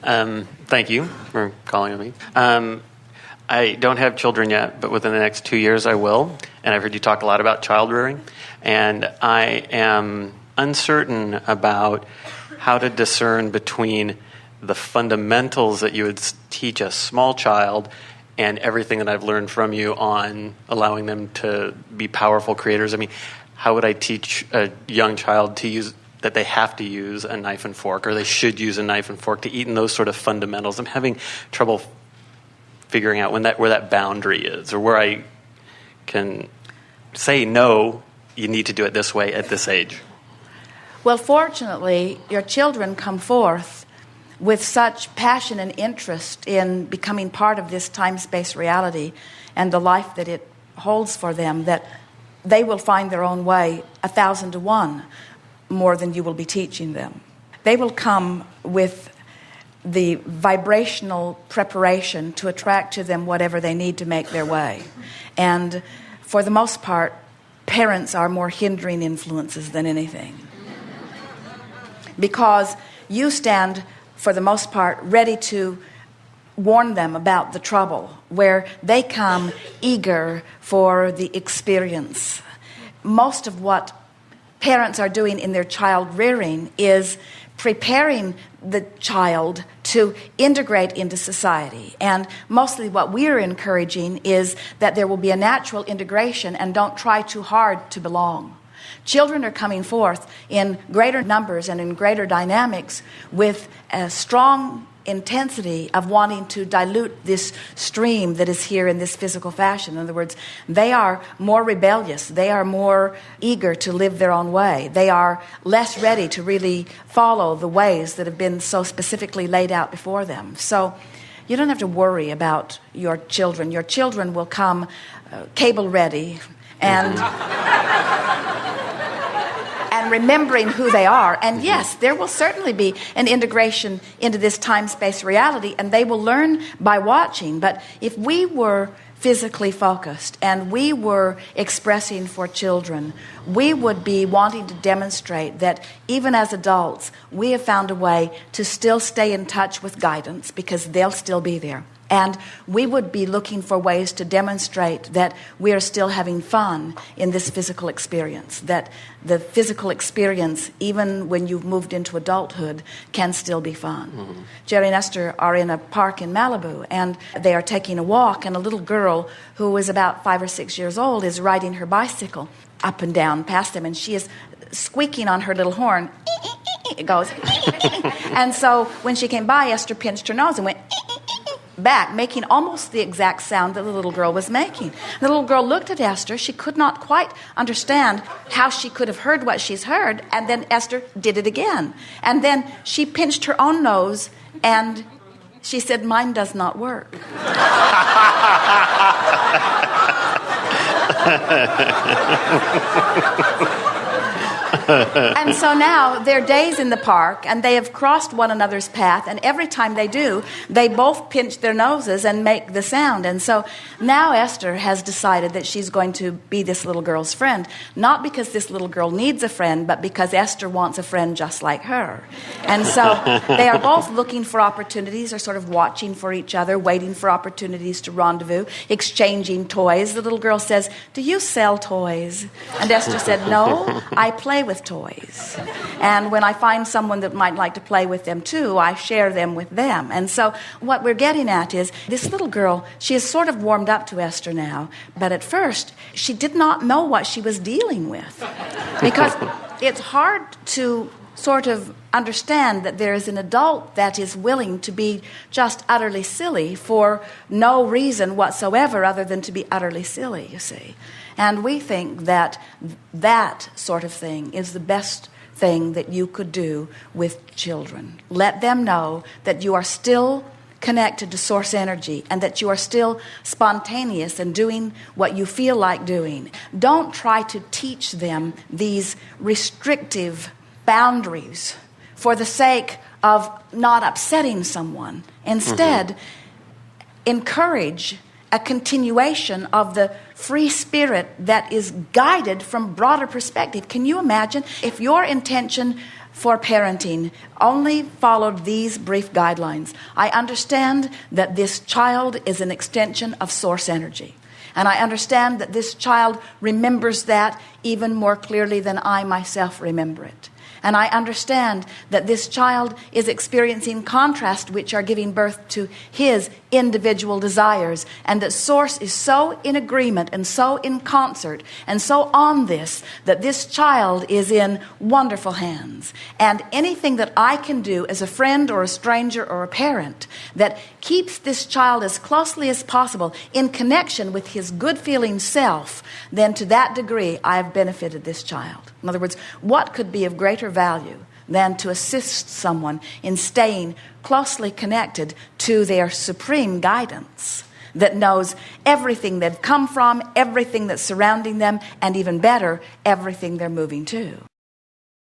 Thank you for calling on me. I don't have children yet, but within the next 2 years I will. And I've heard you talk a lot about child rearing. And I am uncertain about how to discern between the fundamentals that you would teach a small child and everything that I've learned from you on allowing them to be powerful creators. I mean, how would I teach a young child to use that they have to use a knife and fork, or they should use a knife and fork to eat in those sort of fundamentals? I'm having trouble figuring out where that boundary is, or where I can say, no, you need to do it this way at this age. Well, fortunately, your children come forth with such passion and interest in becoming part of this time-space reality and the life that it holds for them, that they will find their own way 1,000 to 1 more than you will be teaching them. They will come with the vibrational preparation to attract to them whatever they need to make their way. And for the most part, parents are more hindering influences than anything. Because you stand, for the most part, ready to warn them about the trouble, where they come eager for the experience. Most of what parents are doing in their child rearing is preparing the child to integrate into society. And mostly what we're encouraging is that there will be a natural integration, and don't try too hard to belong. Children are coming forth in greater numbers and in greater dynamics with a strong intensity of wanting to dilute this stream that is here in this physical fashion. In other words, they are more rebellious. They are more eager to live their own way. They are less ready to really follow the ways that have been so specifically laid out before them. So you don't have to worry about your children. Your children will come cable ready and and remembering who they are. And yes, there will certainly be an integration into this time-space reality, and they will learn by watching. But if we were physically focused and we were expressing for children, we would be wanting to demonstrate that even as adults, we have found a way to still stay in touch with guidance, because they'll still be there. And we would be looking for ways to demonstrate that we are still having fun in this physical experience, that the physical experience, even when you've moved into adulthood, can still be fun. Mm-hmm. Jerry and Esther are in a park in Malibu, and they are taking a walk, and a little girl who is about 5 or 6 years old is riding her bicycle up and down past them, and she is squeaking on her little horn. It goes. And so when she came by, Esther pinched her nose and went back, making almost the exact sound that the little girl was making. The little girl looked at Esther. She could not quite understand how she could have heard what she's heard, and then Esther did it again. And then she pinched her own nose, and she said, "Mine does not work." And so now they're days in the park, and they have crossed one another's path, and every time they do, they both pinch their noses and make the sound. And so now Esther has decided that she's going to be this little girl's friend, not because this little girl needs a friend, but because Esther wants a friend just like her. And so they are both looking for opportunities, or sort of watching for each other, waiting for opportunities to rendezvous, exchanging toys. The little girl says, "Do you sell toys?" And Esther said, "No, I play with toys. And when I find someone that might like to play with them too, I share them with them." And so what we're getting at is this little girl, she is sort of warmed up to Esther now, but at first she did not know what she was dealing with, because it's hard to sort of understand that there is an adult that is willing to be just utterly silly for no reason whatsoever other than to be utterly silly, you see. And we think that that sort of thing is the best thing that you could do with children. Let them know that you are still connected to source energy, and that you are still spontaneous and doing what you feel like doing. Don't try to teach them these restrictive boundaries for the sake of not upsetting someone. Instead, encourage a continuation of the free spirit that is guided from broader perspective. Can you imagine if your intention for parenting only followed these brief guidelines. I understand that this child is an extension of source energy. And I understand that this child remembers that even more clearly than I myself remember it. And I understand that this child is experiencing contrast which are giving birth to his individual desires, and that Source is so in agreement and so in concert and so on this that this child is in wonderful hands. And anything that I can do as a friend or a stranger or a parent that keeps this child as closely as possible in connection with his good-feeling self, then to that degree I have benefited this child. In other words, what could be of greater value than to assist someone in staying closely connected to their supreme guidance that knows everything they've come from, everything that's surrounding them, and even better, everything they're moving to.